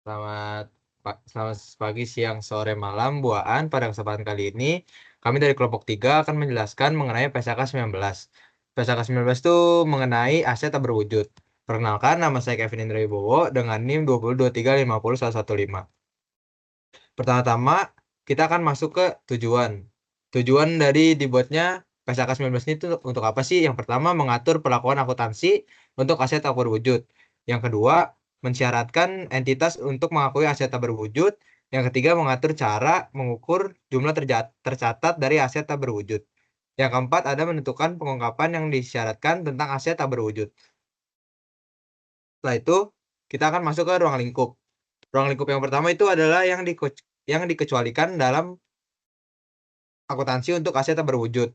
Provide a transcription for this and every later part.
Selamat pagi, siang, sore, malam, buaan. Pada kesempatan kali ini, kami dari kelompok 3 akan menjelaskan mengenai PSAK 19. PSAK 19 itu mengenai aset tak berwujud. Perkenalkan, nama saya Kevin Indra Wibowo dengan NIM 2023501115. Pertama-tama, kita akan masuk ke tujuan. Tujuan dari dibuatnya PSAK 19 ini itu untuk apa sih? Yang pertama, mengatur perlakuan akuntansi untuk aset tak berwujud. Yang kedua, mensyaratkan entitas untuk mengakui aset tak berwujud. Yang ketiga, mengatur cara mengukur jumlah tercatat dari aset tak berwujud. Yang keempat, ada menentukan pengungkapan yang disyaratkan tentang aset tak berwujud. Setelah itu, kita akan masuk ke ruang lingkup. Ruang lingkup yang pertama itu adalah yang dikecualikan dalam akuntansi untuk aset tak berwujud.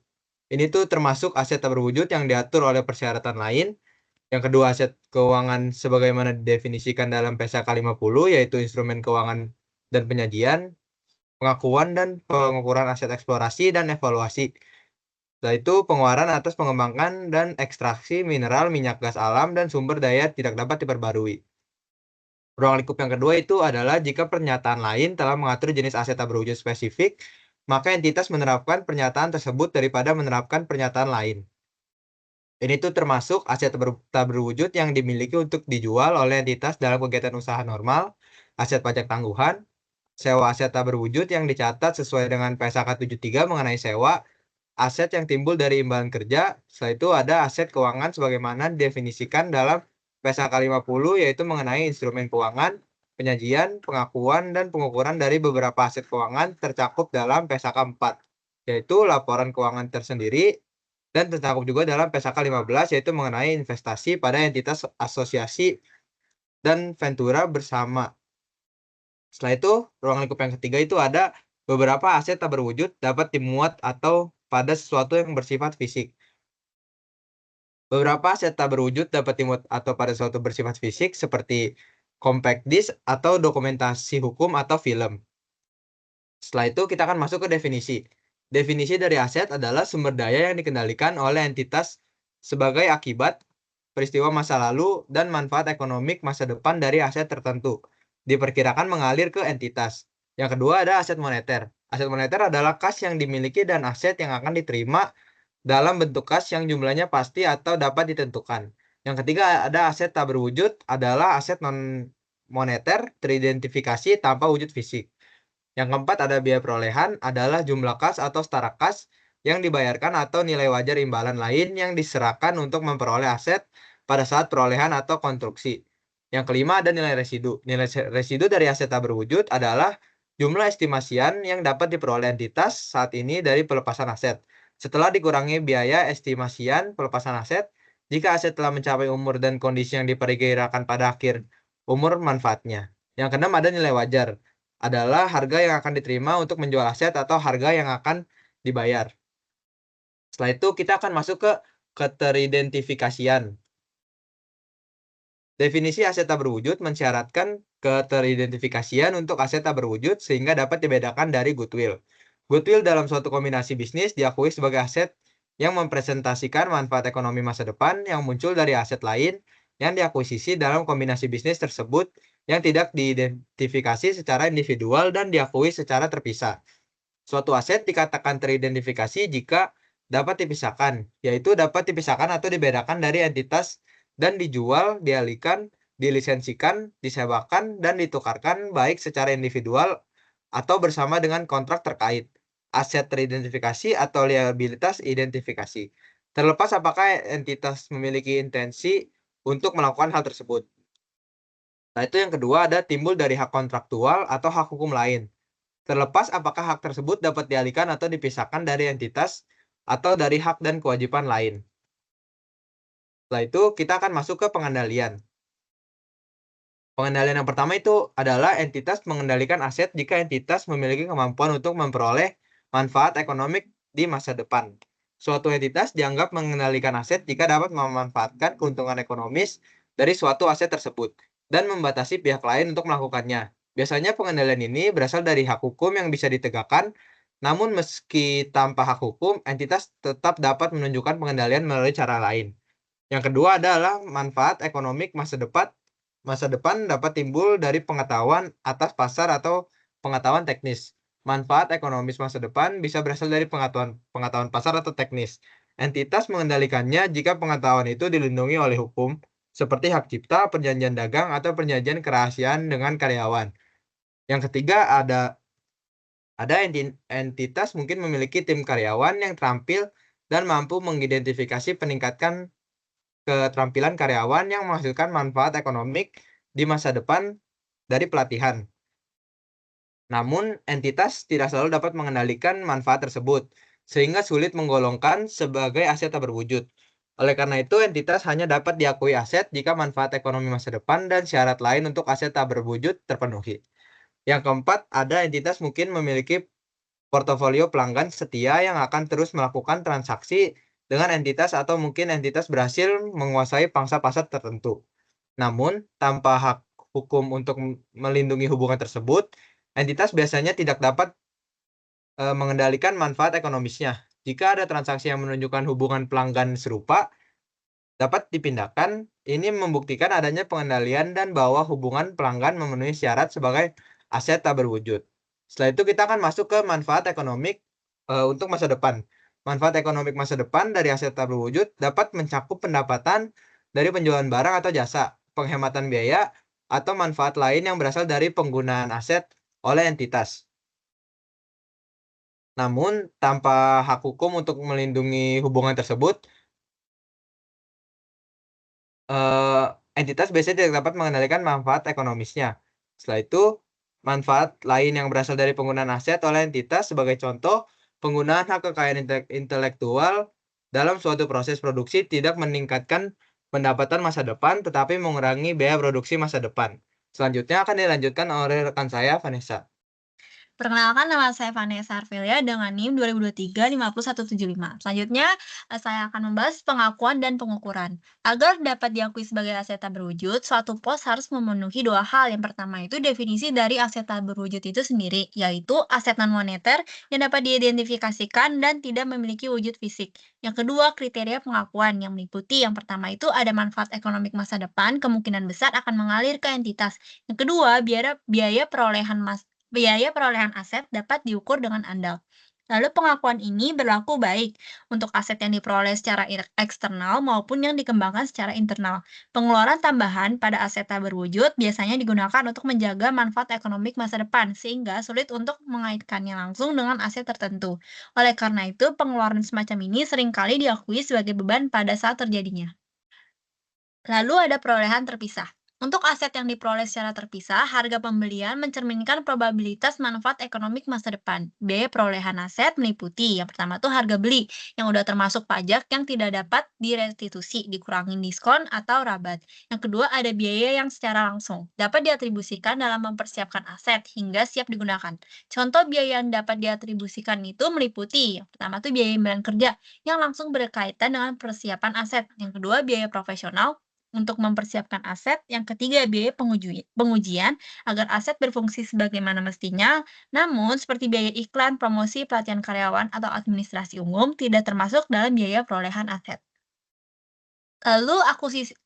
Ini tuh termasuk aset tak berwujud yang diatur oleh persyaratan lain. Yang kedua, aset keuangan sebagaimana didefinisikan dalam PSAK 50, yaitu instrumen keuangan dan penyajian, pengakuan dan pengukuran aset eksplorasi dan evaluasi. Setelah itu, pengeluaran atas pengembangan dan ekstraksi mineral, minyak gas alam, dan sumber daya tidak dapat diperbarui. Ruang lingkup yang kedua itu adalah jika pernyataan lain telah mengatur jenis aset tak berwujud spesifik, maka entitas menerapkan pernyataan tersebut daripada menerapkan pernyataan lain. Ini tuh termasuk aset tak berwujud yang dimiliki untuk dijual oleh entitas dalam kegiatan usaha normal, aset pajak tangguhan, sewa aset tak berwujud yang dicatat sesuai dengan PSAK 73 mengenai sewa, aset yang timbul dari imbalan kerja. Setelah itu ada aset keuangan sebagaimana didefinisikan dalam PSAK 50, yaitu mengenai instrumen keuangan, penyajian, pengakuan, dan pengukuran dari beberapa aset keuangan tercakup dalam PSAK 4, yaitu laporan keuangan tersendiri, dan tercakup juga dalam PSAK 15, yaitu mengenai investasi pada entitas asosiasi dan ventura bersama. Setelah itu, ruang lingkup yang ketiga itu ada beberapa aset tak berwujud dapat dimuat atau pada sesuatu yang bersifat fisik. Beberapa aset tak berwujud dapat dimuat atau pada sesuatu bersifat fisik seperti compact disc atau dokumentasi hukum atau film. Setelah itu kita akan masuk ke definisi. Definisi dari aset adalah sumber daya yang dikendalikan oleh entitas sebagai akibat peristiwa masa lalu dan manfaat ekonomik masa depan dari aset tertentu. Diperkirakan mengalir ke entitas. Yang kedua ada aset moneter. Aset moneter adalah kas yang dimiliki dan aset yang akan diterima dalam bentuk kas yang jumlahnya pasti atau dapat ditentukan. Yang ketiga ada aset tak berwujud adalah aset non moneter teridentifikasi tanpa wujud fisik. Yang keempat ada biaya perolehan adalah jumlah kas atau setara kas yang dibayarkan atau nilai wajar imbalan lain yang diserahkan untuk memperoleh aset pada saat perolehan atau konstruksi. Yang kelima ada nilai residu. Nilai residu dari aset tak berwujud adalah jumlah estimasian yang dapat diperoleh entitas saat ini dari pelepasan aset. Setelah dikurangi biaya estimasian pelepasan aset, jika aset telah mencapai umur dan kondisi yang diperkirakan pada akhir umur manfaatnya. Yang keenam ada nilai wajar adalah harga yang akan diterima untuk menjual aset atau harga yang akan dibayar. Setelah itu kita akan masuk ke keteridentifikasian. Definisi aset tak berwujud mensyaratkan keteridentifikasian untuk aset tak berwujud sehingga dapat dibedakan dari goodwill. Goodwill dalam suatu kombinasi bisnis diakui sebagai aset yang mempresentasikan manfaat ekonomi masa depan yang muncul dari aset lain yang diakuisisi dalam kombinasi bisnis tersebut yang tidak diidentifikasi secara individual dan diakui secara terpisah. Suatu aset dikatakan teridentifikasi jika dapat dipisahkan, yaitu dapat dipisahkan atau dibedakan dari entitas dan dijual, dialihkan, dilisensikan, disewakan, dan ditukarkan baik secara individual atau bersama dengan kontrak terkait. Aset teridentifikasi atau liabilitas identifikasi. Terlepas apakah entitas memiliki intensi untuk melakukan hal tersebut. Nah, itu yang kedua ada timbul dari hak kontraktual atau hak hukum lain. Terlepas apakah hak tersebut dapat dialihkan atau dipisahkan dari entitas atau dari hak dan kewajiban lain. Setelah itu kita akan masuk ke pengendalian. Pengendalian yang pertama itu adalah entitas mengendalikan aset jika entitas memiliki kemampuan untuk memperoleh manfaat ekonomik di masa depan. Suatu entitas dianggap mengendalikan aset jika dapat memanfaatkan keuntungan ekonomis dari suatu aset tersebut dan membatasi pihak lain untuk melakukannya. Biasanya pengendalian ini berasal dari hak hukum yang bisa ditegakkan, namun meski tanpa hak hukum, entitas tetap dapat menunjukkan pengendalian melalui cara lain. Yang kedua adalah manfaat ekonomik masa depan masa depan dapat timbul dari pengetahuan atas pasar atau pengetahuan teknis. Manfaat ekonomis masa depan bisa berasal dari pengetahuan pasar atau teknis. Entitas mengendalikannya jika pengetahuan itu dilindungi oleh hukum, seperti hak cipta, perjanjian dagang, atau perjanjian kerahasiaan dengan karyawan. Yang ketiga, ada entitas mungkin memiliki tim karyawan yang terampil dan mampu mengidentifikasi peningkatkan keterampilan karyawan yang menghasilkan manfaat ekonomik di masa depan dari pelatihan. Namun, entitas tidak selalu dapat mengendalikan manfaat tersebut, sehingga sulit menggolongkan sebagai aset tak berwujud. Oleh karena itu, entitas hanya dapat diakui aset jika manfaat ekonomi masa depan dan syarat lain untuk aset tak berwujud terpenuhi. Yang keempat, ada entitas mungkin memiliki portofolio pelanggan setia yang akan terus melakukan transaksi dengan entitas atau mungkin entitas berhasil menguasai pangsa pasar tertentu. Namun, tanpa hak hukum untuk melindungi hubungan tersebut, entitas biasanya tidak dapat mengendalikan manfaat ekonomisnya. Jika ada transaksi yang menunjukkan hubungan pelanggan serupa, dapat dipindahkan. Ini membuktikan adanya pengendalian dan bahwa hubungan pelanggan memenuhi syarat sebagai aset tak berwujud. Setelah itu kita akan masuk ke manfaat ekonomik untuk masa depan. Manfaat ekonomik masa depan dari aset tak berwujud dapat mencakup pendapatan dari penjualan barang atau jasa, penghematan biaya, atau manfaat lain yang berasal dari penggunaan aset oleh entitas. Namun, tanpa hak hukum untuk melindungi hubungan tersebut, eee, entitas biasanya tidak dapat mengendalikan manfaat ekonomisnya. Setelah itu, manfaat lain yang berasal dari penggunaan aset oleh entitas sebagai contoh, penggunaan hak kekayaan intelektual dalam suatu proses produksi tidak meningkatkan pendapatan masa depan, tetapi mengurangi biaya produksi masa depan. Selanjutnya akan dilanjutkan oleh rekan saya, Vanessa. Perkenalkan, nama saya Vanessa Arvelia dengan NIM 2023 50175. Selanjutnya, saya akan membahas pengakuan dan pengukuran. Agar dapat diakui sebagai aset tak berwujud, suatu pos harus memenuhi dua hal. Yang pertama itu definisi dari aset tak berwujud itu sendiri, yaitu aset non-moneter yang dapat diidentifikasikan dan tidak memiliki wujud fisik. Yang kedua, kriteria pengakuan yang meliputi yang pertama itu ada manfaat ekonomik masa depan, kemungkinan besar akan mengalir ke entitas. Yang kedua, biaya perolehan aset dapat diukur dengan andal. Lalu pengakuan ini berlaku baik untuk aset yang diperoleh secara eksternal maupun yang dikembangkan secara internal. Pengeluaran tambahan pada aset tak berwujud biasanya digunakan untuk menjaga manfaat ekonomik masa depan, sehingga sulit untuk mengaitkannya langsung dengan aset tertentu. Oleh karena itu, pengeluaran semacam ini seringkali diakui sebagai beban pada saat terjadinya. Lalu ada perolehan terpisah. Untuk aset yang diperoleh secara terpisah, harga pembelian mencerminkan probabilitas manfaat ekonomik masa depan. Biaya perolehan aset meliputi yang pertama tuh harga beli, yang udah termasuk pajak yang tidak dapat direstitusi, dikurangi diskon atau rabat. Yang kedua ada biaya yang secara langsung, dapat diatribusikan dalam mempersiapkan aset hingga siap digunakan. Contoh biaya yang dapat diatribusikan itu meliputi, yang pertama tuh biaya imbalan kerja, yang langsung berkaitan dengan persiapan aset. Yang kedua biaya profesional, untuk mempersiapkan aset, yang ketiga biaya pengujian agar aset berfungsi sebagaimana mestinya, namun seperti biaya iklan, promosi, pelatihan karyawan, atau administrasi umum tidak termasuk dalam biaya perolehan aset. Lalu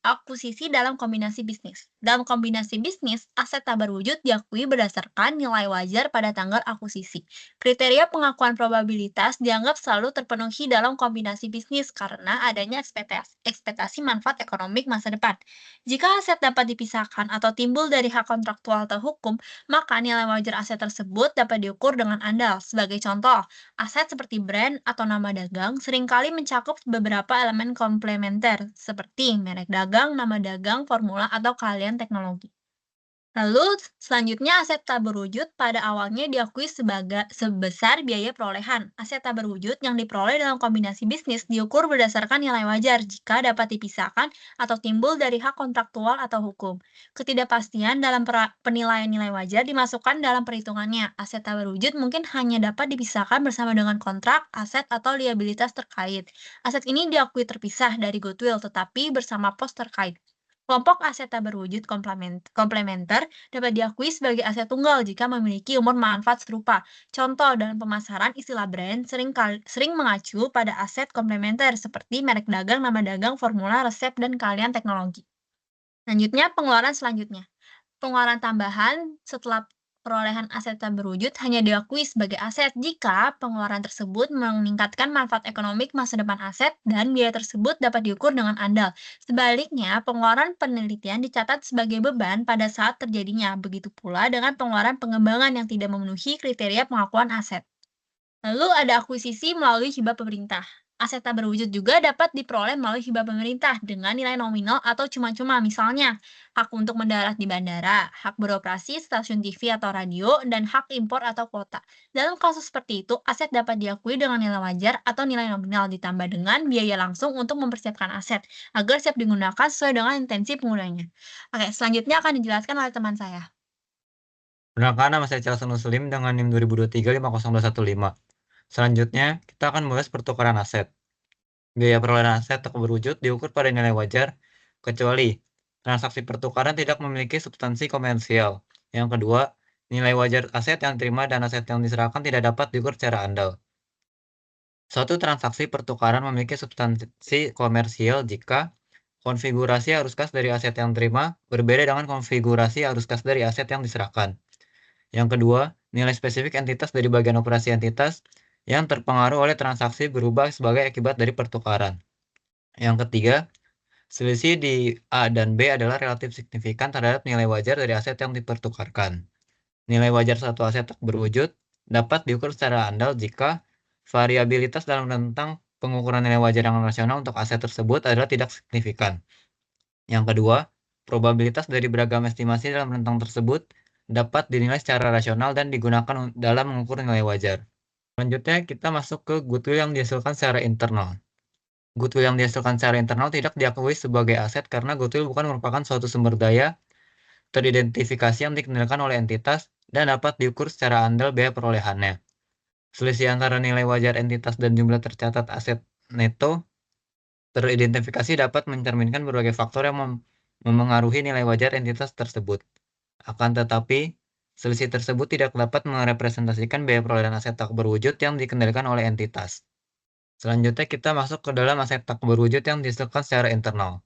akuisisi dalam kombinasi bisnis. Dalam kombinasi bisnis, aset tak berwujud diakui berdasarkan nilai wajar pada tanggal akuisisi. Kriteria pengakuan probabilitas dianggap selalu terpenuhi dalam kombinasi bisnis karena adanya ekspektasi manfaat ekonomik masa depan. Jika aset dapat dipisahkan atau timbul dari hak kontraktual atau hukum, maka nilai wajar aset tersebut dapat diukur dengan andal. Sebagai contoh, aset seperti brand atau nama dagang seringkali mencakup beberapa elemen komplementer, seperti merek dagang, nama dagang, formula, atau keahlian teknologi. Lalu, selanjutnya aset tak berwujud pada awalnya diakui sebesar biaya perolehan. Aset tak berwujud yang diperoleh dalam kombinasi bisnis diukur berdasarkan nilai wajar jika dapat dipisahkan atau timbul dari hak kontraktual atau hukum. Ketidakpastian dalam penilaian nilai wajar dimasukkan dalam perhitungannya. Aset tak berwujud mungkin hanya dapat dipisahkan bersama dengan kontrak, aset, atau liabilitas terkait. Aset ini diakui terpisah dari goodwill tetapi bersama pos terkait. Kelompok aset tak berwujud komplementer dapat diakui sebagai aset tunggal jika memiliki umur manfaat serupa. Contoh dalam pemasaran istilah brand sering mengacu pada aset komplementer seperti merek dagang, nama dagang, formula, resep, dan keahlian teknologi. Selanjutnya, pengeluaran selanjutnya. Pengeluaran tambahan setelah perolehan aset tak berwujud hanya diakui sebagai aset jika pengeluaran tersebut meningkatkan manfaat ekonomik masa depan aset dan biaya tersebut dapat diukur dengan andal. Sebaliknya, pengeluaran penelitian dicatat sebagai beban pada saat terjadinya. Begitu pula dengan pengeluaran pengembangan yang tidak memenuhi kriteria pengakuan aset. Lalu ada akuisisi melalui hibah pemerintah. Aset tak berwujud juga dapat diperoleh melalui hibah pemerintah dengan nilai nominal atau cuma-cuma, misalnya hak untuk mendarat di bandara, hak beroperasi stasiun TV atau radio, dan hak impor atau kuota. Dalam kasus seperti itu, aset dapat diakui dengan nilai wajar atau nilai nominal ditambah dengan biaya langsung untuk mempersiapkan aset agar siap digunakan sesuai dengan intensi penggunanya. Oke, selanjutnya akan dijelaskan oleh teman saya. Perkenalkan, nama saya Charles Muslim dengan NIM 2023-50215. Selanjutnya, kita akan membahas pertukaran aset. Biaya perolehan aset tak berwujud diukur pada nilai wajar, kecuali transaksi pertukaran tidak memiliki substansi komersial. Yang kedua, nilai wajar aset yang diterima dan aset yang diserahkan tidak dapat diukur secara andal. Suatu transaksi pertukaran memiliki substansi komersial jika konfigurasi arus kas dari aset yang diterima berbeda dengan konfigurasi arus kas dari aset yang diserahkan. Yang kedua, nilai spesifik entitas dari bagian operasi entitas yang terpengaruh oleh transaksi berubah sebagai akibat dari pertukaran. Yang ketiga, selisih di A dan B adalah relatif signifikan terhadap nilai wajar dari aset yang dipertukarkan. Nilai wajar satu aset tak berwujud dapat diukur secara andal jika variabilitas dalam rentang pengukuran nilai wajar yang rasional untuk aset tersebut adalah tidak signifikan. Yang kedua, probabilitas dari beragam estimasi dalam rentang tersebut dapat dinilai secara rasional dan digunakan dalam mengukur nilai wajar. Selanjutnya, kita masuk ke goodwill yang dihasilkan secara internal. Goodwill yang dihasilkan secara internal tidak diakui sebagai aset karena goodwill bukan merupakan suatu sumber daya teridentifikasi yang dikendalikan oleh entitas dan dapat diukur secara andal biaya perolehannya. Selisih antara nilai wajar entitas dan jumlah tercatat aset neto teridentifikasi dapat mencerminkan berbagai faktor yang memengaruhi nilai wajar entitas tersebut. Akan tetapi, selisih tersebut tidak dapat merepresentasikan biaya perolehan aset tak berwujud yang dikendalikan oleh entitas. Selanjutnya kita masuk ke dalam aset tak berwujud yang dihasilkan secara internal.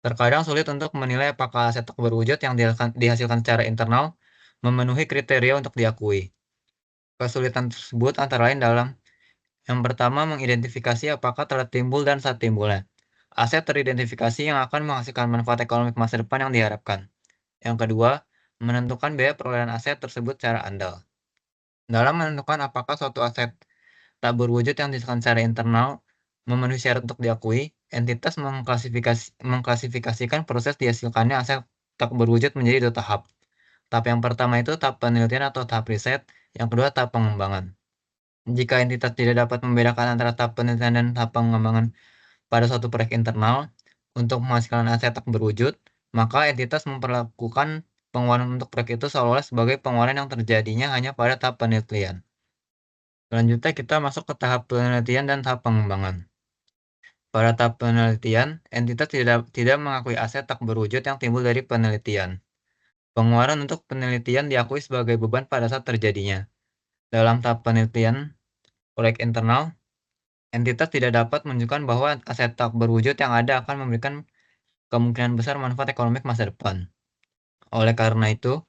Terkadang sulit untuk menilai apakah aset tak berwujud yang dihasilkan secara internal memenuhi kriteria untuk diakui. Kesulitan tersebut antara lain dalam yang pertama, mengidentifikasi apakah telah timbul dan saat timbulnya aset teridentifikasi yang akan menghasilkan manfaat ekonomi masa depan yang diharapkan. Yang kedua, menentukan biaya perolehan aset tersebut secara andal. Dalam menentukan apakah suatu aset tak berwujud yang dihasilkan secara internal memenuhi syarat untuk diakui, entitas mengklasifikasikan proses dihasilkannya aset tak berwujud menjadi dua tahap. Tahap yang pertama itu tahap penelitian atau tahap riset, yang kedua tahap pengembangan. Jika entitas tidak dapat membedakan antara tahap penelitian dan tahap pengembangan pada suatu proyek internal untuk menghasilkan aset tak berwujud, maka entitas memperlakukan pengeluaran untuk proyek itu seolah-olah sebagai pengeluaran yang terjadinya hanya pada tahap penelitian. Selanjutnya kita masuk ke tahap penelitian dan tahap pengembangan. Pada tahap penelitian, entitas tidak mengakui aset tak berwujud yang timbul dari penelitian. Pengeluaran untuk penelitian diakui sebagai beban pada saat terjadinya. Dalam tahap penelitian, proyek internal, entitas tidak dapat menunjukkan bahwa aset tak berwujud yang ada akan memberikan kemungkinan besar manfaat ekonomi masa depan. Oleh karena itu,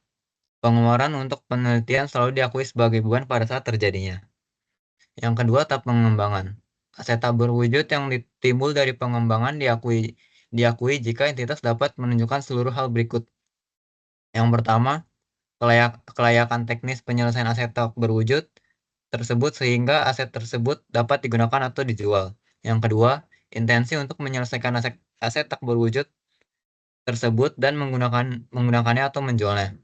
pengeluaran untuk penelitian selalu diakui sebagai beban pada saat terjadinya. Yang kedua, tahap pengembangan. Aset tak berwujud yang timbul dari pengembangan diakui jika entitas dapat menunjukkan seluruh hal berikut. Yang pertama, kelayakan teknis penyelesaian aset tak berwujud tersebut sehingga aset tersebut dapat digunakan atau dijual. Yang kedua, intensi untuk menyelesaikan aset tak berwujud tersebut dan menggunakannya atau menjualnya.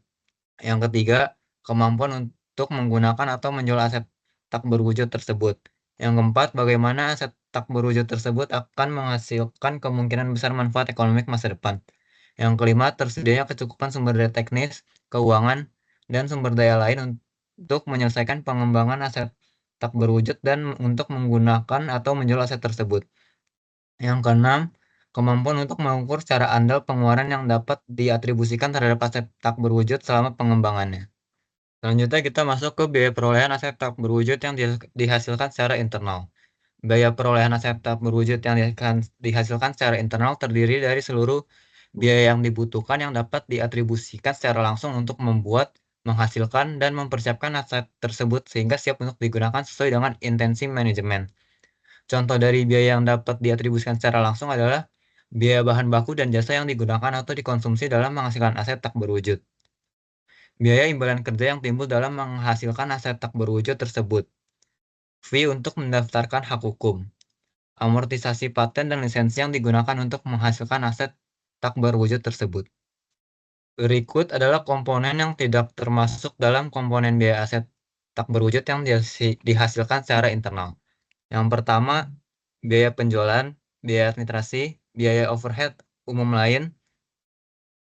Yang ketiga, kemampuan untuk menggunakan atau menjual aset tak berwujud tersebut. Yang keempat, bagaimana aset tak berwujud tersebut akan menghasilkan kemungkinan besar manfaat ekonomi masa depan. Yang kelima, tersedianya kecukupan sumber daya teknis, keuangan, dan sumber daya lain untuk menyelesaikan pengembangan aset tak berwujud dan untuk menggunakan atau menjual aset tersebut. Yang keenam, kemampuan untuk mengukur secara andal pengeluaran yang dapat diatribusikan terhadap aset tak berwujud selama pengembangannya. Selanjutnya kita masuk ke biaya perolehan aset tak berwujud yang dihasilkan secara internal. Biaya perolehan aset tak berwujud yang dihasilkan secara internal terdiri dari seluruh biaya yang dibutuhkan yang dapat diatribusikan secara langsung untuk membuat, menghasilkan, dan mempersiapkan aset tersebut sehingga siap untuk digunakan sesuai dengan intensi manajemen. Contoh dari biaya yang dapat diatribusikan secara langsung adalah biaya bahan baku dan jasa yang digunakan atau dikonsumsi dalam menghasilkan aset tak berwujud. Biaya imbalan kerja yang timbul dalam menghasilkan aset tak berwujud tersebut. Fee untuk mendaftarkan hak hukum. Amortisasi paten dan lisensi yang digunakan untuk menghasilkan aset tak berwujud tersebut. Berikut adalah komponen yang tidak termasuk dalam komponen biaya aset tak berwujud yang dihasilkan secara internal. Yang pertama, biaya penjualan, biaya administrasi, biaya overhead umum lain,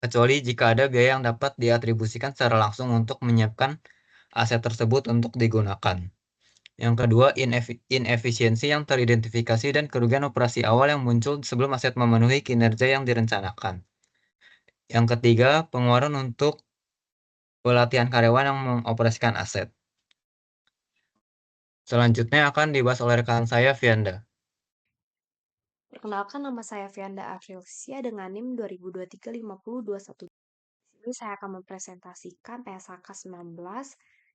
kecuali jika ada biaya yang dapat diatribusikan secara langsung untuk menyiapkan aset tersebut untuk digunakan. Yang kedua, inefisiensi yang teridentifikasi dan kerugian operasi awal yang muncul sebelum aset memenuhi kinerja yang direncanakan. Yang ketiga, pengeluaran untuk pelatihan karyawan yang mengoperasikan aset. Selanjutnya akan dibahas oleh rekan saya, Vianda. Perkenalkan, nama saya Vianda Afrilsia dengan NIM 20235021. Di sini saya akan mempresentasikan PSAK 19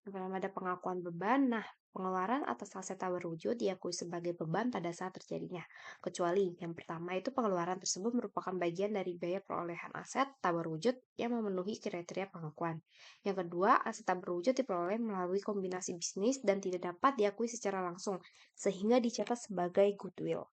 yang pertama ada pengakuan beban. Nah, pengeluaran atas aset tak berwujud diakui sebagai beban pada saat terjadinya. Kecuali yang pertama itu pengeluaran tersebut merupakan bagian dari biaya perolehan aset tak berwujud yang memenuhi kriteria pengakuan. Yang kedua, aset tak berwujud diperoleh melalui kombinasi bisnis dan tidak dapat diakui secara langsung, sehingga dicatat sebagai goodwill.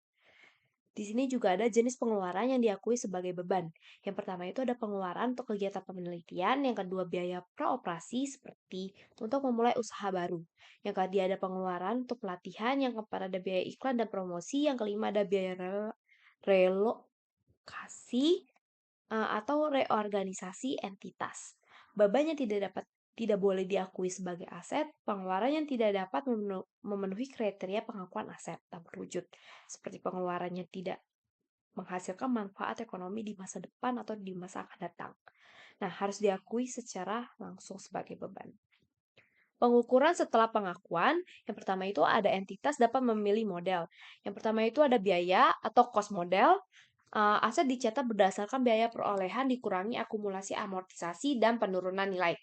Di sini juga ada jenis pengeluaran yang diakui sebagai beban. Yang pertama itu ada pengeluaran untuk kegiatan penelitian, yang kedua biaya praoperasi seperti untuk memulai usaha baru. Yang ketiga ada pengeluaran untuk pelatihan, yang keempat ada biaya iklan dan promosi, yang kelima ada biaya relokasi atau reorganisasi entitas. Beban yang tidak boleh diakui sebagai aset, pengeluaran yang tidak dapat memenuhi kriteria pengakuan aset tak berwujud, seperti pengeluaran yang tidak menghasilkan manfaat ekonomi di masa depan atau di masa akan datang. Nah, harus diakui secara langsung sebagai beban. Pengukuran setelah pengakuan, yang pertama itu ada entitas dapat memilih model. Yang pertama itu ada biaya atau cost model. Aset dicatat berdasarkan biaya perolehan dikurangi akumulasi amortisasi dan penurunan nilai.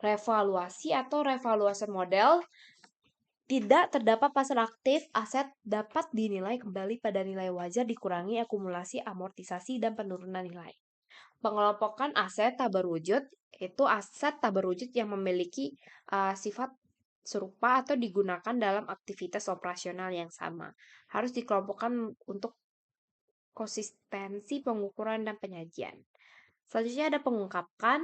Revaluasi atau revaluation model tidak terdapat pasar aktif, aset dapat dinilai kembali pada nilai wajar dikurangi akumulasi amortisasi dan penurunan nilai. Pengelompokan aset tak berwujud itu aset tak berwujud yang memiliki sifat serupa atau digunakan dalam aktivitas operasional yang sama. Harus dikelompokkan untuk konsistensi pengukuran dan penyajian. Selanjutnya ada pengungkapan,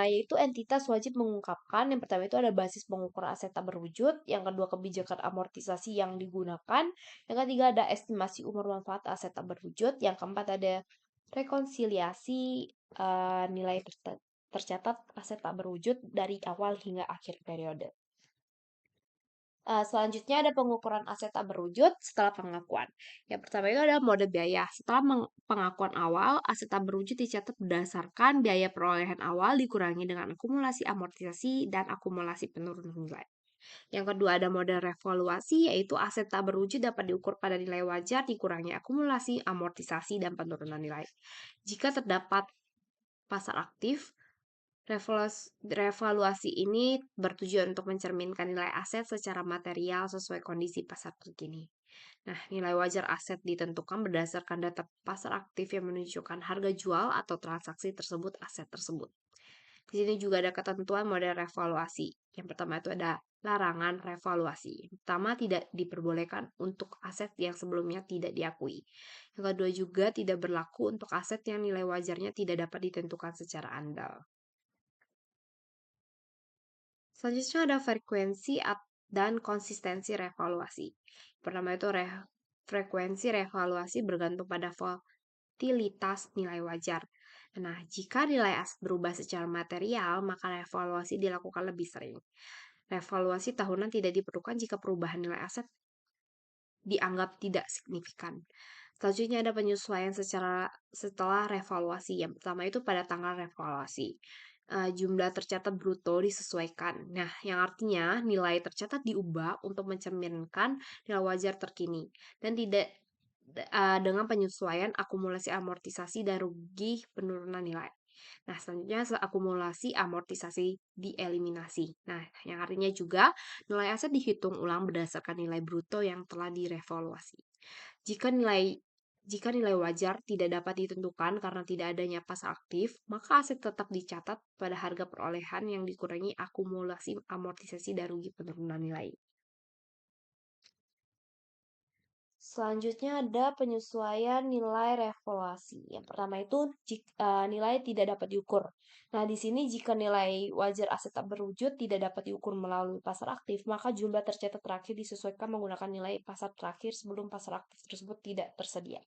yaitu entitas wajib mengungkapkan. Yang pertama itu ada basis pengukuran aset tak berwujud, yang kedua kebijakan amortisasi yang digunakan, yang ketiga ada estimasi umur manfaat aset tak berwujud, yang keempat ada rekonsiliasi nilai tercatat aset tak berwujud dari awal hingga akhir periode. Selanjutnya ada pengukuran aset tak berwujud setelah pengakuan. Yang pertama itu adalah mode biaya. Setelah pengakuan awal, aset tak berwujud dicatat berdasarkan biaya perolehan awal dikurangi dengan akumulasi amortisasi dan akumulasi penurunan nilai. Yang kedua ada mode revaluasi, yaitu aset tak berwujud dapat diukur pada nilai wajar dikurangi akumulasi, amortisasi, dan penurunan nilai. Jika terdapat pasar aktif, revaluasi ini bertujuan untuk mencerminkan nilai aset secara material sesuai kondisi pasar terkini. Nah, nilai wajar aset ditentukan berdasarkan data pasar aktif yang menunjukkan harga jual atau transaksi tersebut aset tersebut. Di sini juga ada ketentuan model revaluasi. Yang pertama itu ada larangan revaluasi. Yang pertama tidak diperbolehkan untuk aset yang sebelumnya tidak diakui. Yang kedua juga tidak berlaku untuk aset yang nilai wajarnya tidak dapat ditentukan secara andal. Selanjutnya ada frekuensi dan konsistensi revaluasi. Pertama itu frekuensi revaluasi bergantung pada volatilitas nilai wajar. Nah, jika nilai aset berubah secara material, maka revaluasi dilakukan lebih sering. Revaluasi tahunan tidak diperlukan jika perubahan nilai aset dianggap tidak signifikan. Selanjutnya ada penyesuaian setelah revaluasi. Yang pertama itu pada tanggal revaluasi. Jumlah tercatat bruto disesuaikan. Nah, yang artinya nilai tercatat diubah untuk mencerminkan nilai wajar terkini dan tidak dengan penyesuaian akumulasi amortisasi dan rugi penurunan nilai. Nah, selanjutnya akumulasi amortisasi dieliminasi. Nah, yang artinya juga nilai aset dihitung ulang berdasarkan nilai bruto yang telah direvaluasi. Jika nilai wajar tidak dapat ditentukan karena tidak adanya pasar aktif, maka aset tetap dicatat pada harga perolehan yang dikurangi akumulasi amortisasi dan rugi penurunan nilai. Selanjutnya ada penyesuaian nilai revaluasi. Yang pertama itu nilai tidak dapat diukur. Nah, di sini jika nilai wajar aset tak berwujud tidak dapat diukur melalui pasar aktif, maka jumlah tercatat terakhir disesuaikan menggunakan nilai pasar terakhir sebelum pasar aktif tersebut tidak tersedia.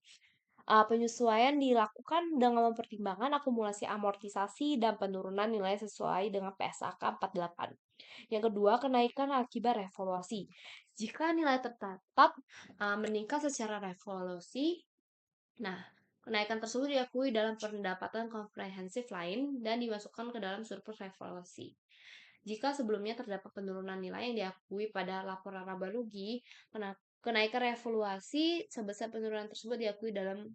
Penyesuaian dilakukan dengan mempertimbangkan akumulasi amortisasi dan penurunan nilai sesuai dengan PSAK 48. Yang kedua, kenaikan akibat revaluasi. Jika nilai tercatat meningkat secara revaluasi, nah, kenaikan tersebut diakui dalam pendapatan komprehensif lain dan dimasukkan ke dalam surplus revaluasi. Jika sebelumnya terdapat penurunan nilai yang diakui pada laporan laba rugi, kenaikan revaluasi sebesar penurunan tersebut diakui dalam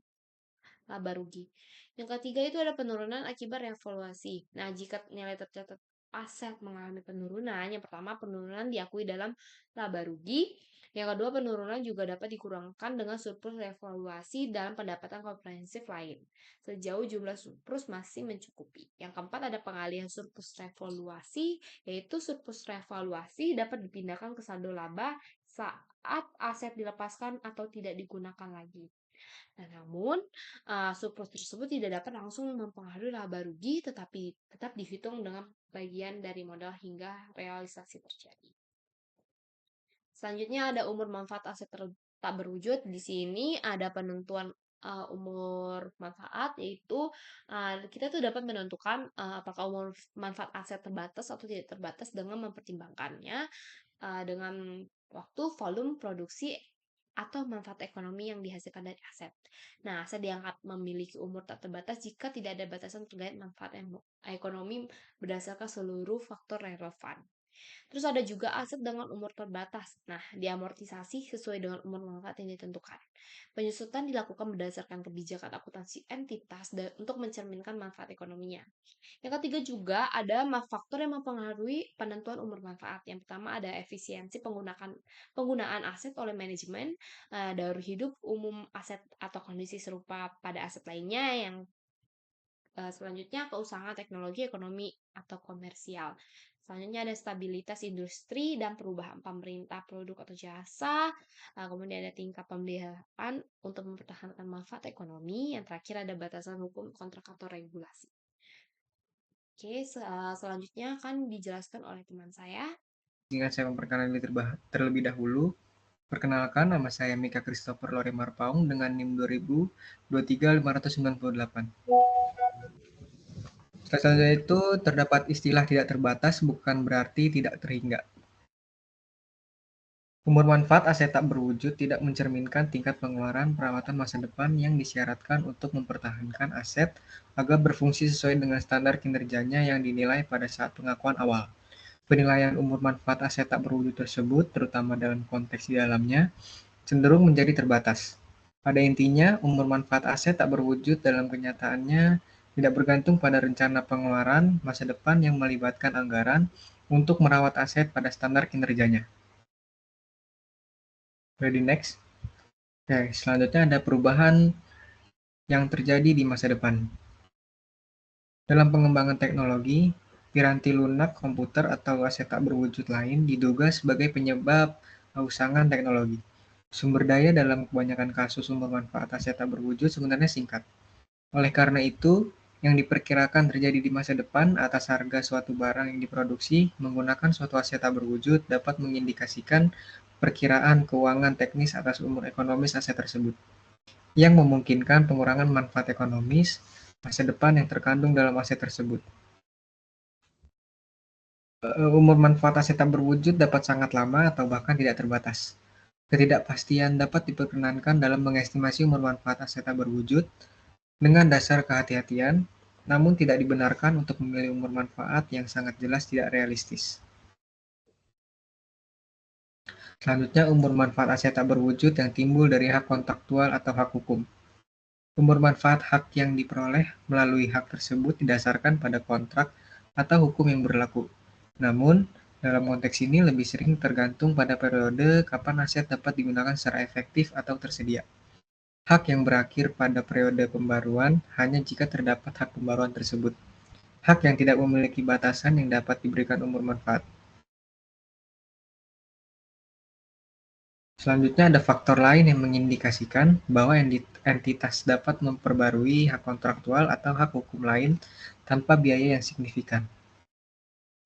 laba rugi. Yang ketiga itu ada penurunan akibat revaluasi. Nah, jika nilai tercatat aset mengalami penurunan, yang pertama penurunan diakui dalam laba rugi, yang kedua penurunan juga dapat dikurangkan dengan surplus revaluasi dalam pendapatan komprehensif lain, sejauh jumlah surplus masih mencukupi. Yang keempat ada pengalihan surplus revaluasi, yaitu surplus revaluasi dapat dipindahkan ke saldo laba saat aset dilepaskan atau tidak digunakan lagi. Nah, namun, surplus tersebut tidak dapat langsung mempengaruhi laba rugi, tetapi tetap dihitung dengan bagian dari modal hingga realisasi terjadi. Selanjutnya ada umur manfaat aset tak berwujud. Di sini ada penentuan umur manfaat, yaitu kita tuh dapat menentukan apakah umur manfaat aset terbatas atau tidak terbatas dengan mempertimbangkannya dengan waktu, volume, produksi, atau manfaat ekonomi yang dihasilkan dari aset. Nah, aset dianggap memiliki umur tak terbatas jika tidak ada batasan terkait manfaat ekonomi berdasarkan seluruh faktor relevan. Terus ada juga aset dengan umur terbatas. Nah, diamortisasi sesuai dengan umur manfaat yang ditentukan. Penyusutan dilakukan berdasarkan kebijakan akuntansi entitas untuk mencerminkan manfaat ekonominya. Yang ketiga juga ada faktor yang mempengaruhi penentuan umur manfaat. Yang pertama ada efisiensi penggunaan aset oleh manajemen, daur hidup umum aset atau kondisi serupa pada aset lainnya. Yang selanjutnya keusahaan teknologi, ekonomi, atau komersial. Selanjutnya ada stabilitas industri dan perubahan pemerintah produk atau jasa. Kemudian ada tingkat pemeliharaan untuk mempertahankan manfaat ekonomi. Yang terakhir ada batasan hukum, kontrak, atau regulasi. Oke, selanjutnya akan dijelaskan oleh teman saya. Jika saya memperkenalkan terlebih dahulu, perkenalkan, nama saya Mika Christopher Loremar Paung dengan NIM 2023-598. Selanjutnya itu terdapat istilah tidak terbatas bukan berarti tidak terhingga. Umur manfaat aset tak berwujud tidak mencerminkan tingkat pengeluaran perawatan masa depan yang disyaratkan untuk mempertahankan aset agar berfungsi sesuai dengan standar kinerjanya yang dinilai pada saat pengakuan awal. Penilaian umur manfaat aset tak berwujud tersebut, terutama dalam konteks di dalamnya, cenderung menjadi terbatas. Pada intinya, umur manfaat aset tak berwujud dalam kenyataannya tidak bergantung pada rencana pengeluaran masa depan yang melibatkan anggaran untuk merawat aset pada standar kinerjanya. Ready next? Oke, selanjutnya ada perubahan yang terjadi di masa depan. Dalam pengembangan teknologi, piranti lunak, komputer, atau aset tak berwujud lain diduga sebagai penyebab usangan teknologi. Sumber daya dalam kebanyakan kasus umur manfaat aset tak berwujud sebenarnya singkat. Oleh karena itu, yang diperkirakan terjadi di masa depan atas harga suatu barang yang diproduksi menggunakan suatu aset tak berwujud dapat mengindikasikan perkiraan keuangan teknis atas umur ekonomis aset tersebut, yang memungkinkan pengurangan manfaat ekonomis masa depan yang terkandung dalam aset tersebut. Umur manfaat aset tak berwujud dapat sangat lama atau bahkan tidak terbatas. Ketidakpastian dapat diperkenankan dalam mengestimasi umur manfaat aset tak berwujud dengan dasar kehati-hatian, namun tidak dibenarkan untuk memilih umur manfaat yang sangat jelas tidak realistis. Selanjutnya, umur manfaat aset tak berwujud yang timbul dari hak kontraktual atau hak hukum. Umur manfaat hak yang diperoleh melalui hak tersebut didasarkan pada kontrak atau hukum yang berlaku. Namun, dalam konteks ini lebih sering tergantung pada periode kapan aset dapat digunakan secara efektif atau tersedia. Hak yang berakhir pada periode pembaruan hanya jika terdapat hak pembaruan tersebut. Hak yang tidak memiliki batasan yang dapat diberikan umur manfaat. Selanjutnya ada faktor lain yang mengindikasikan bahwa entitas dapat memperbarui hak kontraktual atau hak hukum lain tanpa biaya yang signifikan.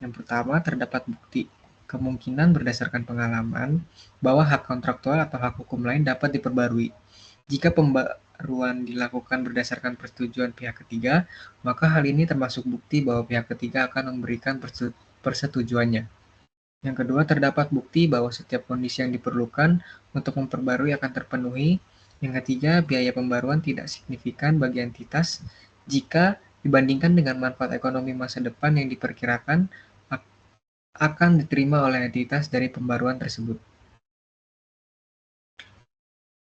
Yang pertama, terdapat bukti kemungkinan berdasarkan pengalaman bahwa hak kontraktual atau hak hukum lain dapat diperbarui. Jika pembaruan dilakukan berdasarkan persetujuan pihak ketiga, maka hal ini termasuk bukti bahwa pihak ketiga akan memberikan persetujuannya. Yang kedua, terdapat bukti bahwa setiap kondisi yang diperlukan untuk memperbarui akan terpenuhi. Yang ketiga, biaya pembaruan tidak signifikan bagi entitas jika dibandingkan dengan manfaat ekonomi masa depan yang diperkirakan akan diterima oleh entitas dari pembaruan tersebut.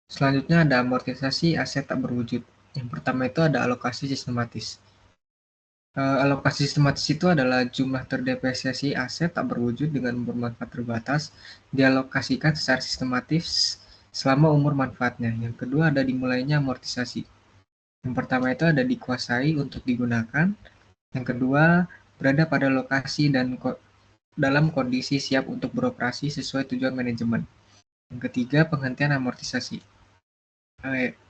Selanjutnya ada amortisasi aset tak berwujud. Yang pertama itu ada alokasi sistematis. Alokasi sistematis itu adalah jumlah terdepresiasi aset tak berwujud dengan umur manfaat terbatas dialokasikan secara sistematis selama umur manfaatnya. Yang kedua ada dimulainya amortisasi. Yang pertama itu ada dikuasai untuk digunakan. Yang kedua berada pada lokasi dan dalam kondisi siap untuk beroperasi sesuai tujuan manajemen. Yang ketiga penghentian amortisasi.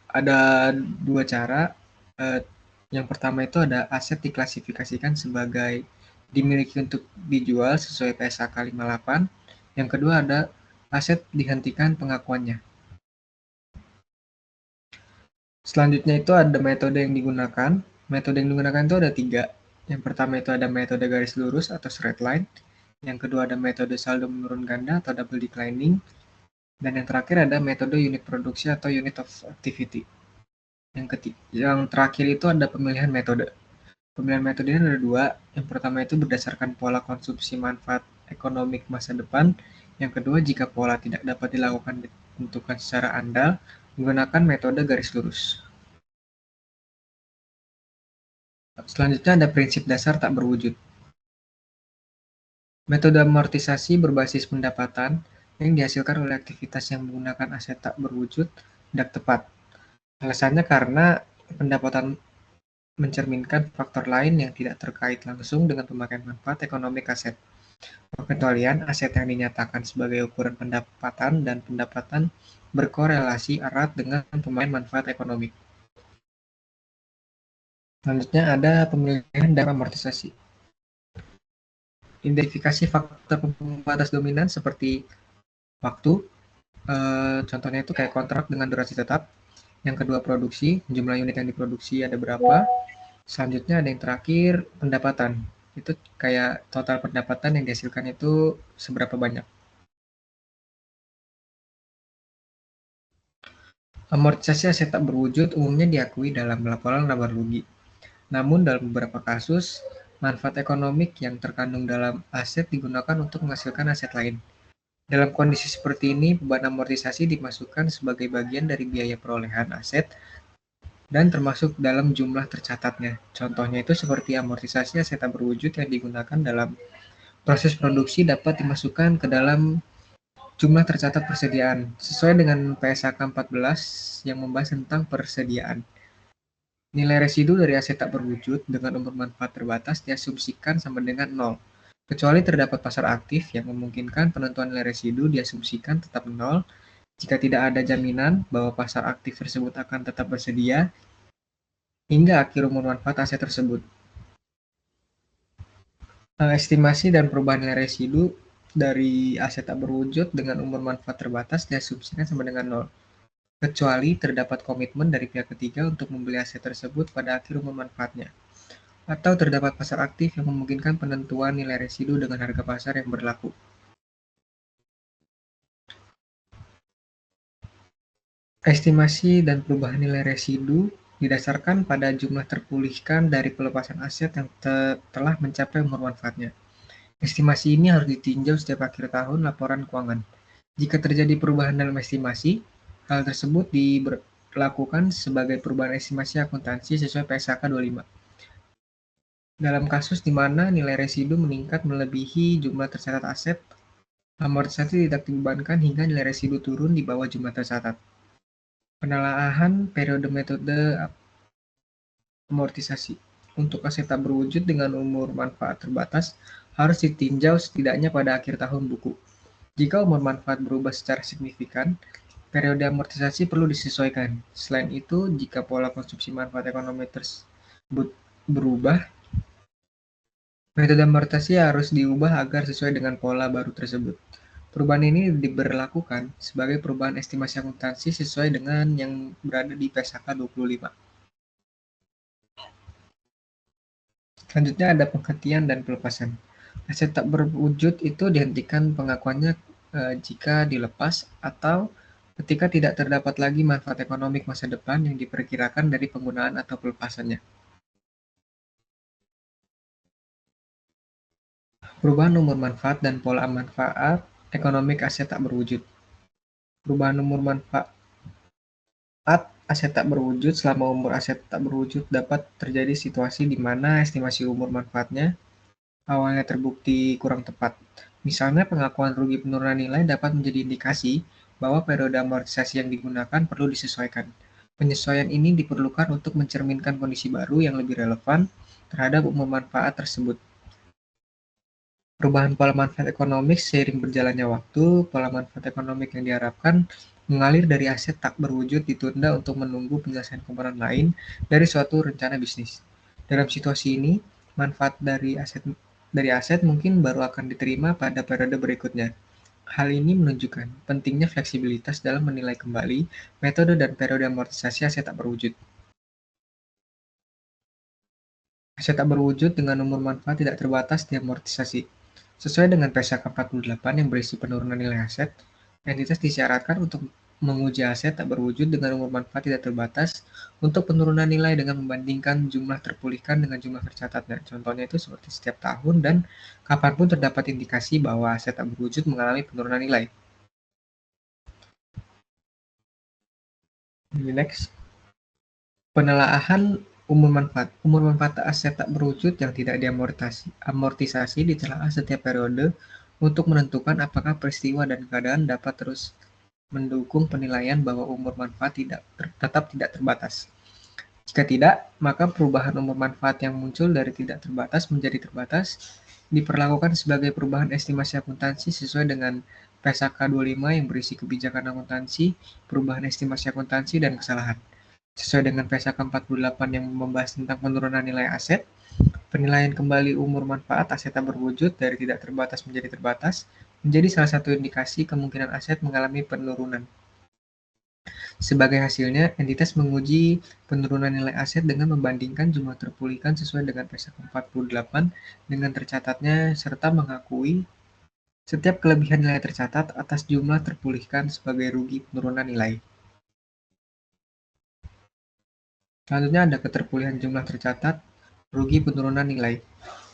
Ada dua cara. Yang pertama itu ada aset diklasifikasikan sebagai dimiliki untuk dijual sesuai PSAK 58. Yang kedua ada aset dihentikan pengakuannya. Selanjutnya itu ada metode yang digunakan. Metode yang digunakan itu ada 3. Yang pertama itu ada metode garis lurus atau straight line. Yang kedua ada metode saldo menurun ganda atau double declining. Dan yang terakhir ada metode unit produksi atau unit of activity. Yang terakhir itu ada pemilihan metode. Pemilihan metode ini ada 2. Yang pertama itu berdasarkan pola konsumsi manfaat ekonomik masa depan. Yang kedua, jika pola tidak dapat dilakukan ditentukan secara andal, menggunakan metode garis lurus. Selanjutnya ada prinsip dasar tak berwujud. Metode amortisasi berbasis pendapatan yang dihasilkan oleh aktivitas yang menggunakan aset tak berwujud tidak tepat. Alasannya karena pendapatan mencerminkan faktor lain yang tidak terkait langsung dengan pemakaian manfaat ekonomi aset. Pengecualian aset yang dinyatakan sebagai ukuran pendapatan dan pendapatan berkorelasi erat dengan pemakaian manfaat ekonomi. Selanjutnya ada pemilihan dan amortisasi. Identifikasi faktor pembatas dominan seperti waktu, contohnya itu kayak kontrak dengan durasi tetap. Yang kedua produksi, jumlah unit yang diproduksi ada berapa. Selanjutnya ada yang terakhir pendapatan, itu kayak total pendapatan yang dihasilkan itu seberapa banyak. Amortisasi aset tak berwujud umumnya diakui dalam laporan laba rugi. Namun dalam beberapa kasus, manfaat ekonomik yang terkandung dalam aset digunakan untuk menghasilkan aset lain. Dalam kondisi seperti ini, beban amortisasi dimasukkan sebagai bagian dari biaya perolehan aset dan termasuk dalam jumlah tercatatnya. Contohnya itu seperti amortisasi aset tak berwujud yang digunakan dalam proses produksi dapat dimasukkan ke dalam jumlah tercatat persediaan, sesuai dengan PSAK 14 yang membahas tentang persediaan. Nilai residu dari aset tak berwujud dengan umur manfaat terbatas diasumsikan sama dengan 0. Kecuali terdapat pasar aktif yang memungkinkan penentuan nilai residu diasumsikan tetap 0 jika tidak ada jaminan bahwa pasar aktif tersebut akan tetap bersedia hingga akhir umur manfaat aset tersebut. Estimasi dan perubahan nilai residu dari aset tak berwujud dengan umur manfaat terbatas diasumsikan sama dengan 0. Kecuali terdapat komitmen dari pihak ketiga untuk membeli aset tersebut pada akhir umur manfaatnya. Atau terdapat pasar aktif yang memungkinkan penentuan nilai residu dengan harga pasar yang berlaku. Estimasi dan perubahan nilai residu didasarkan pada jumlah terpulihkan dari pelepasan aset yang telah mencapai umur manfaatnya. Estimasi ini harus ditinjau setiap akhir tahun laporan keuangan. Jika terjadi perubahan dalam estimasi, hal tersebut diberlakukan sebagai perubahan estimasi akuntansi sesuai PSAK 25. Dalam kasus di mana nilai residu meningkat melebihi jumlah tercatat aset, amortisasi tidak dibebankan hingga nilai residu turun di bawah jumlah tercatat. Penelaahan periode metode amortisasi untuk aset tak berwujud dengan umur manfaat terbatas harus ditinjau setidaknya pada akhir tahun buku. Jika umur manfaat berubah secara signifikan, periode amortisasi perlu disesuaikan. Selain itu, jika pola konsumsi manfaat ekonomi tersebut berubah, metode amortisasi harus diubah agar sesuai dengan pola baru tersebut. Perubahan ini diberlakukan sebagai perubahan estimasi akuntansi sesuai dengan yang berada di PSAK 25. Selanjutnya ada penghentian dan pelepasan. Aset tak berwujud itu dihentikan pengakuannya jika dilepas atau ketika tidak terdapat lagi manfaat ekonomik masa depan yang diperkirakan dari penggunaan atau pelepasannya. Perubahan umur manfaat dan pola manfaat ekonomik aset tak berwujud. Perubahan umur manfaat aset tak berwujud selama umur aset tak berwujud dapat terjadi situasi di mana estimasi umur manfaatnya awalnya terbukti kurang tepat. Misalnya pengakuan rugi penurunan nilai dapat menjadi indikasi bahwa periode amortisasi yang digunakan perlu disesuaikan. Penyesuaian ini diperlukan untuk mencerminkan kondisi baru yang lebih relevan terhadap umur manfaat tersebut. Perubahan pola manfaat ekonomik seiring berjalannya waktu, pola manfaat ekonomik yang diharapkan mengalir dari aset tak berwujud ditunda untuk menunggu penyelesaian komponen lain dari suatu rencana bisnis. Dalam situasi ini, manfaat dari aset mungkin baru akan diterima pada periode berikutnya. Hal ini menunjukkan pentingnya fleksibilitas dalam menilai kembali metode dan periode amortisasi aset tak berwujud. Aset tak berwujud dengan umur manfaat tidak terbatas diamortisasi. Sesuai dengan PSAK 48 yang berisi penurunan nilai aset, entitas disyaratkan untuk menguji aset tak berwujud dengan umur manfaat tidak terbatas untuk penurunan nilai dengan membandingkan jumlah terpulihkan dengan jumlah tercatatnya. Contohnya itu seperti setiap tahun dan kapanpun terdapat indikasi bahwa aset tak berwujud mengalami penurunan nilai. Next. Penelaahan umur manfaat. Umur manfaat aset tak berwujud yang tidak diamortisasi ditelaah setiap periode untuk menentukan apakah peristiwa dan keadaan dapat terus mendukung penilaian bahwa umur manfaat tetap tidak terbatas. Jika tidak, maka perubahan umur manfaat yang muncul dari tidak terbatas menjadi terbatas diperlakukan sebagai perubahan estimasi akuntansi sesuai dengan PSAK 25 yang berisi kebijakan akuntansi, perubahan estimasi akuntansi, dan kesalahan. Sesuai dengan PSAK 48 yang membahas tentang penurunan nilai aset, penilaian kembali umur manfaat aset tak berwujud dari tidak terbatas menjadi terbatas menjadi salah satu indikasi kemungkinan aset mengalami penurunan. Sebagai hasilnya, entitas menguji penurunan nilai aset dengan membandingkan jumlah terpulihkan sesuai dengan PSAK 48 dengan tercatatnya serta mengakui setiap kelebihan nilai tercatat atas jumlah terpulihkan sebagai rugi penurunan nilai. Selanjutnya ada keterpulihan jumlah tercatat, rugi penurunan nilai.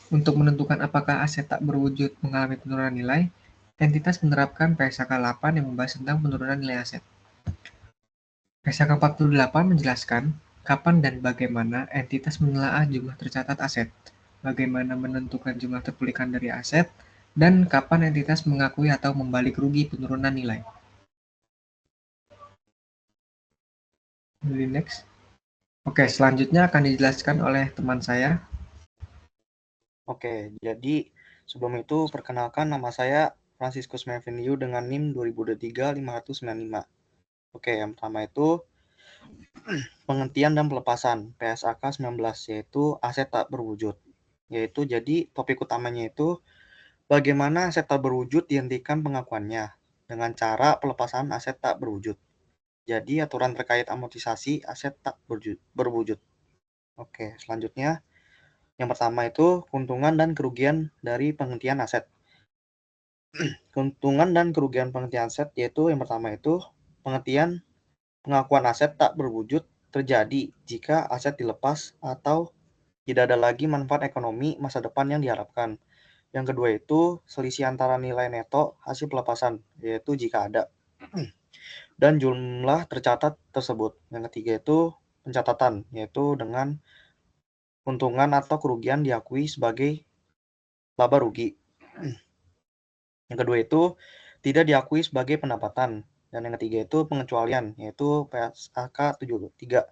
Untuk menentukan apakah aset tak berwujud mengalami penurunan nilai, entitas menerapkan PSAK 8 yang membahas tentang penurunan nilai aset. PSAK 48 menjelaskan kapan dan bagaimana entitas menelaah jumlah tercatat aset, bagaimana menentukan jumlah terpulihkan dari aset, dan kapan entitas mengakui atau membalik rugi penurunan nilai. Next. Oke, selanjutnya akan dijelaskan oleh teman saya. Oke, jadi sebelum itu perkenalkan nama saya Franciscus Melvin Liu dengan NIM 2023-595. Oke, yang pertama itu penghentian dan pelepasan PSAK 19 yaitu aset tak berwujud. Yaitu jadi topik utamanya itu bagaimana aset tak berwujud dihentikan pengakuannya dengan cara pelepasan aset tak berwujud. Jadi aturan terkait amortisasi aset tak berwujud. Oke, selanjutnya yang pertama itu keuntungan dan kerugian dari penghentian aset. Keuntungan dan kerugian penghentian aset yaitu yang pertama itu pengakuan aset tak berwujud terjadi jika aset dilepas atau tidak ada lagi manfaat ekonomi masa depan yang diharapkan. Yang kedua itu selisih antara nilai neto hasil pelepasan, yaitu jika ada, dan jumlah tercatat tersebut. Yang ketiga itu pencatatan, yaitu dengan keuntungan atau kerugian diakui sebagai laba rugi. Yang kedua itu tidak diakui sebagai pendapatan. Dan yang ketiga itu pengecualian, yaitu PSAK 73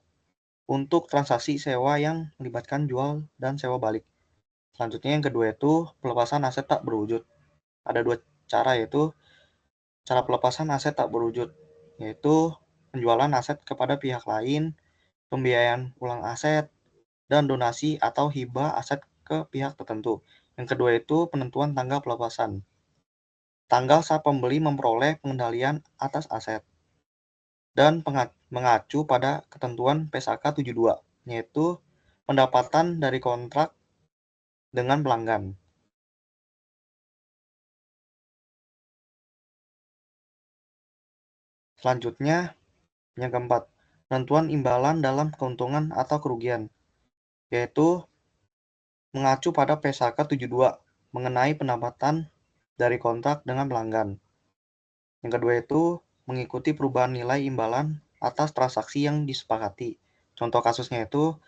untuk transaksi sewa yang melibatkan jual dan sewa balik. Selanjutnya yang kedua itu pelepasan aset tak berwujud. Ada dua cara, yaitu cara pelepasan aset tak berwujud, yaitu penjualan aset kepada pihak lain, pembiayaan ulang aset, dan donasi atau hibah aset ke pihak tertentu. Yang kedua itu penentuan tanggal pelepasan. Tanggal saat pembeli memperoleh pengendalian atas aset dan mengacu pada ketentuan PSAK 72, yaitu pendapatan dari kontrak dengan pelanggan. Selanjutnya, yang keempat, penentuan imbalan dalam keuntungan atau kerugian, yaitu mengacu pada PSAK 72 mengenai pendapatan dari kontrak dengan pelanggan. Yang kedua itu mengikuti perubahan nilai imbalan atas transaksi yang disepakati. Contoh kasusnya itu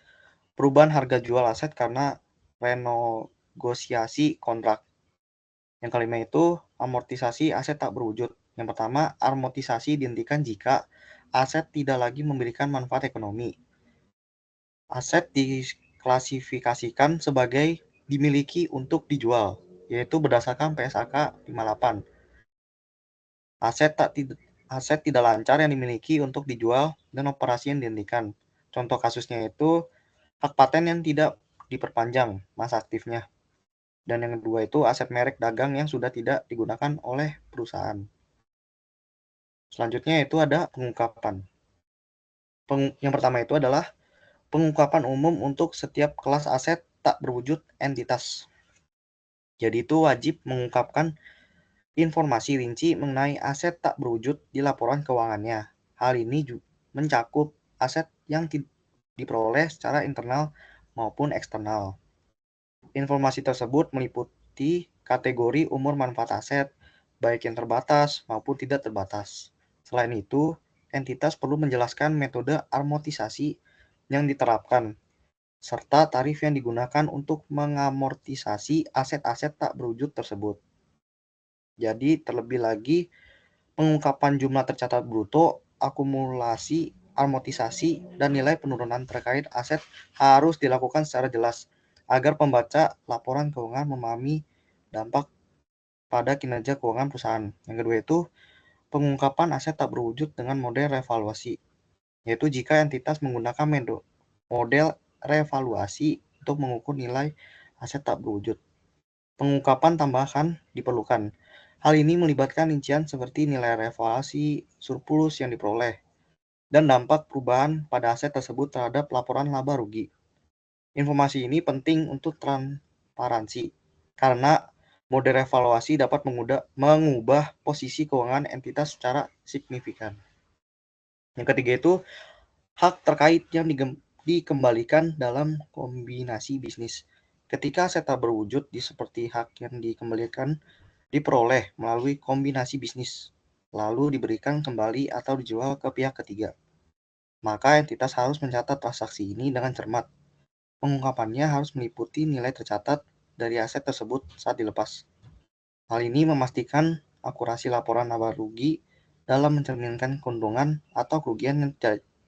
perubahan harga jual aset karena renegosiasi kontrak. Yang kelima itu amortisasi aset tak berwujud. Yang pertama, amortisasi dihentikan jika aset tidak lagi memberikan manfaat ekonomi. Aset diklasifikasikan sebagai dimiliki untuk dijual, yaitu berdasarkan PSAK 58. Aset tidak lancar yang dimiliki untuk dijual dan operasi yang dihentikan. Contoh kasusnya itu hak paten yang tidak diperpanjang masa aktifnya. Dan yang kedua itu aset merek dagang yang sudah tidak digunakan oleh perusahaan. Selanjutnya itu ada pengungkapan. Yang pertama itu adalah pengungkapan umum untuk setiap kelas aset tak berwujud entitas. Jadi itu wajib mengungkapkan informasi rinci mengenai aset tak berwujud di laporan keuangannya. Hal ini mencakup aset yang diperoleh secara internal maupun eksternal. Informasi tersebut meliputi kategori umur manfaat aset, baik yang terbatas maupun tidak terbatas. Selain itu, entitas perlu menjelaskan metode amortisasi yang diterapkan, serta tarif yang digunakan untuk mengamortisasi aset-aset tak berwujud tersebut. Jadi, terlebih lagi, pengungkapan jumlah tercatat bruto, akumulasi, amortisasi, dan nilai penurunan terkait aset harus dilakukan secara jelas agar pembaca laporan keuangan memahami dampak pada kinerja keuangan perusahaan. Yang kedua itu pengungkapan aset tak berwujud dengan model revaluasi, yaitu jika entitas menggunakan model revaluasi untuk mengukur nilai aset tak berwujud. Pengungkapan tambahan diperlukan. Hal ini melibatkan rincian seperti nilai revaluasi, surplus yang diperoleh, dan dampak perubahan pada aset tersebut terhadap laporan laba rugi. Informasi ini penting untuk transparansi, karena model revaluasi dapat mengubah posisi keuangan entitas secara signifikan. Yang ketiga itu hak terkait yang dikembalikan dalam kombinasi bisnis. Ketika aset tak berwujud seperti hak yang dikembalikan diperoleh melalui kombinasi bisnis, lalu diberikan kembali atau dijual ke pihak ketiga, maka entitas harus mencatat transaksi ini dengan cermat. Pengungkapannya harus meliputi nilai tercatat dari aset tersebut saat dilepas. Hal ini memastikan akurasi laporan laba rugi dalam mencerminkan keuntungan atau kerugian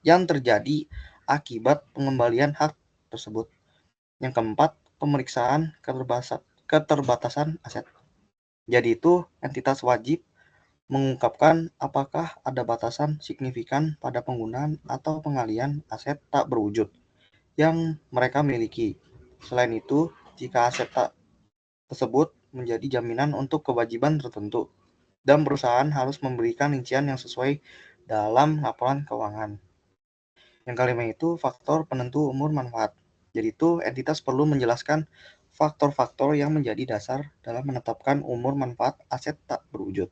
yang terjadi akibat pengembalian hak tersebut. Yang keempat, pemeriksaan keterbatasan aset. Jadi itu entitas wajib mengungkapkan apakah ada batasan signifikan pada penggunaan atau pengalihan aset tak berwujud yang mereka miliki. Selain itu, jika aset tersebut menjadi jaminan untuk kewajiban tertentu, dan perusahaan harus memberikan rincian yang sesuai dalam laporan keuangan. Yang kelima itu faktor penentu umur manfaat. Jadi itu entitas perlu menjelaskan faktor-faktor yang menjadi dasar dalam menetapkan umur manfaat aset tak berwujud.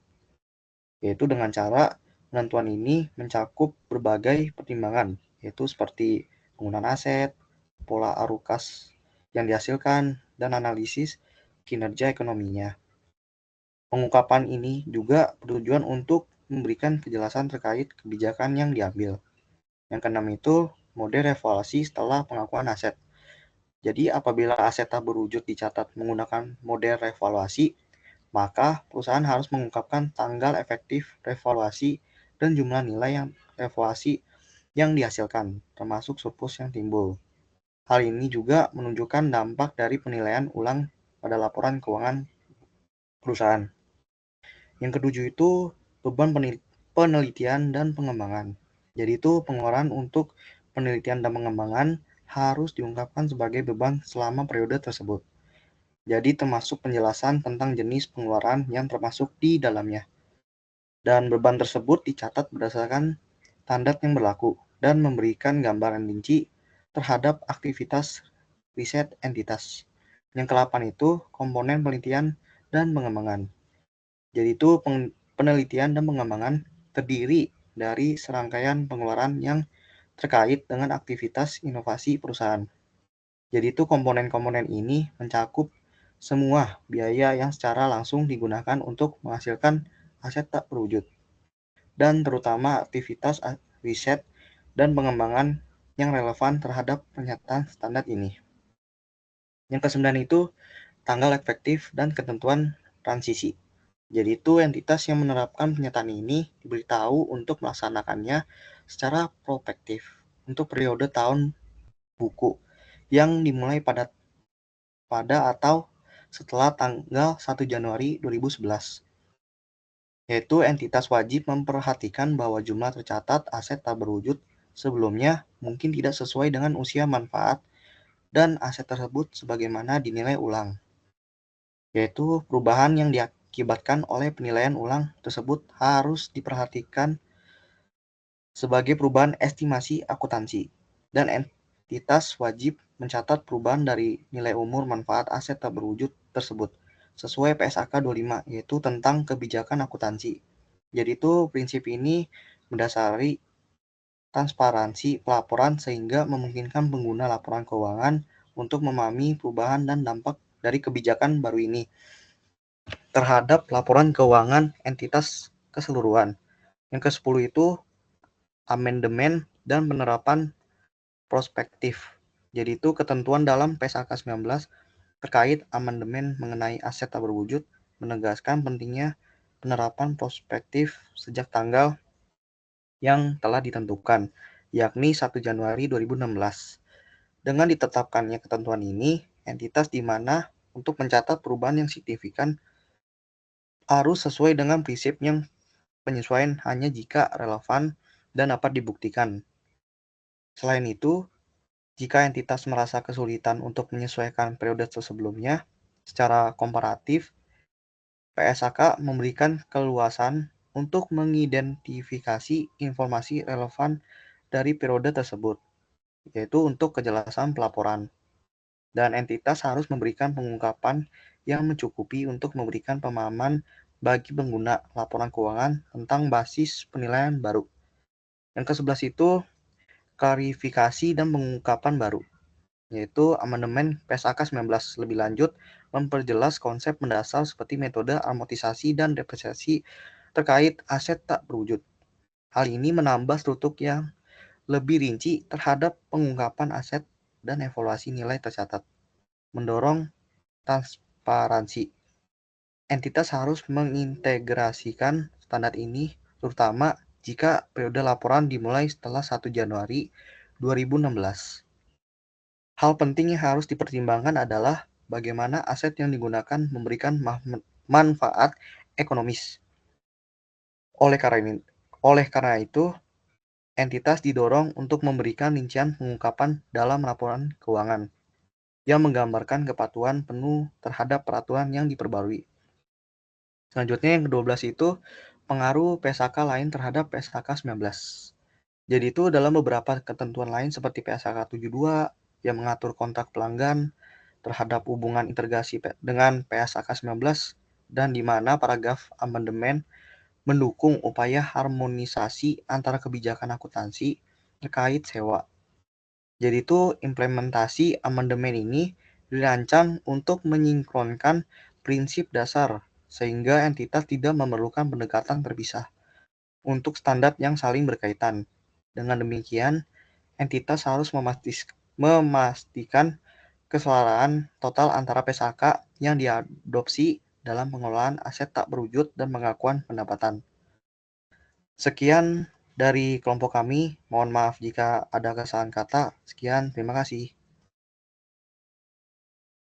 Yaitu dengan cara penentuan ini mencakup berbagai pertimbangan, yaitu seperti penggunaan aset, pola arus kas yang dihasilkan, dan analisis kinerja ekonominya. Pengungkapan ini juga bertujuan untuk memberikan kejelasan terkait kebijakan yang diambil. Yang keenam itu model evaluasi setelah pengakuan aset. Jadi apabila aset tak berwujud dicatat menggunakan model revaluasi, maka perusahaan harus mengungkapkan tanggal efektif revaluasi dan jumlah nilai yang revaluasi yang dihasilkan, termasuk surplus yang timbul. Hal ini juga menunjukkan dampak dari penilaian ulang pada laporan keuangan perusahaan. Yang ketujuh itu beban penelitian dan pengembangan. Jadi itu pengeluaran untuk penelitian dan pengembangan harus diungkapkan sebagai beban selama periode tersebut. Jadi termasuk penjelasan tentang jenis pengeluaran yang termasuk di dalamnya. Dan beban tersebut dicatat berdasarkan standar yang berlaku dan memberikan gambaran rinci terhadap aktivitas riset entitas. Yang ke-8 itu komponen penelitian dan pengembangan. Jadi itu penelitian dan pengembangan terdiri dari serangkaian pengeluaran yang terkait dengan aktivitas inovasi perusahaan. Jadi itu komponen-komponen ini mencakup semua biaya yang secara langsung digunakan untuk menghasilkan aset tak berwujud, dan terutama aktivitas riset dan pengembangan yang relevan terhadap pernyataan standar ini. Yang ke-9 itu tanggal efektif dan ketentuan transisi. Jadi itu entitas yang menerapkan pernyataan ini diberitahu untuk melaksanakannya secara prospektif untuk periode tahun buku yang dimulai pada atau setelah tanggal 1 Januari 2011. Yaitu entitas wajib memperhatikan bahwa jumlah tercatat aset tak berwujud sebelumnya mungkin tidak sesuai dengan usia manfaat dan aset tersebut sebagaimana dinilai ulang. Yaitu perubahan yang diakibatkan oleh penilaian ulang tersebut harus diperhatikan sebagai perubahan estimasi akuntansi, dan entitas wajib mencatat perubahan dari nilai umur manfaat aset tak berwujud tersebut sesuai PSAK 25, yaitu tentang kebijakan akuntansi. Jadi itu prinsip ini mendasari transparansi pelaporan sehingga memungkinkan pengguna laporan keuangan untuk memahami perubahan dan dampak dari kebijakan baru ini terhadap laporan keuangan entitas keseluruhan. Yang ke-10 itu amandemen dan penerapan prospektif. Jadi itu ketentuan dalam PSAK 19 terkait amandemen mengenai aset tak berwujud menegaskan pentingnya penerapan prospektif sejak tanggal yang telah ditentukan, yakni 1 Januari 2016. Dengan ditetapkannya ketentuan ini, entitas di mana untuk mencatat perubahan yang signifikan harus sesuai dengan prinsip yang penyesuaian hanya jika relevan dan dapat dibuktikan. Selain itu, jika entitas merasa kesulitan untuk menyesuaikan periode sebelumnya secara komparatif, PSAK memberikan keluasan untuk mengidentifikasi informasi relevan dari periode tersebut, yaitu untuk kejelasan pelaporan. Dan entitas harus memberikan pengungkapan yang mencukupi untuk memberikan pemahaman bagi pengguna laporan keuangan tentang basis penilaian baru. Yang ke-11 itu klarifikasi dan pengungkapan baru, yaitu amandemen PSAK 19 lebih lanjut memperjelas konsep mendasar seperti metode amortisasi dan depresiasi terkait aset tak berwujud. Hal ini menambah struktur yang lebih rinci terhadap pengungkapan aset dan evaluasi nilai tercatat. Mendorong transparansi. Entitas harus mengintegrasikan standar ini, terutama jika periode laporan dimulai setelah 1 Januari 2016. Hal penting yang harus dipertimbangkan adalah bagaimana aset yang digunakan memberikan manfaat ekonomis. Oleh karena itu, entitas didorong untuk memberikan rincian pengungkapan dalam laporan keuangan yang menggambarkan kepatuhan penuh terhadap peraturan yang diperbarui. Selanjutnya yang ke-12 itu pengaruh PSAK lain terhadap PSAK 19. Jadi itu dalam beberapa ketentuan lain seperti PSAK 72 yang mengatur kontrak pelanggan terhadap hubungan integrasi dengan PSAK 19 dan di mana paragraf amandemen mendukung upaya harmonisasi antara kebijakan akuntansi terkait sewa. Jadi itu implementasi amandemen ini dirancang untuk menyinkronkan prinsip dasar sehingga entitas tidak memerlukan pendekatan terpisah untuk standar yang saling berkaitan. Dengan demikian, entitas harus memastikan kesetaraan total antara PSAK yang diadopsi dalam pengelolaan aset tak berwujud dan pengakuan pendapatan. Sekian dari kelompok kami. Mohon maaf jika ada kesalahan kata. Sekian, terima kasih.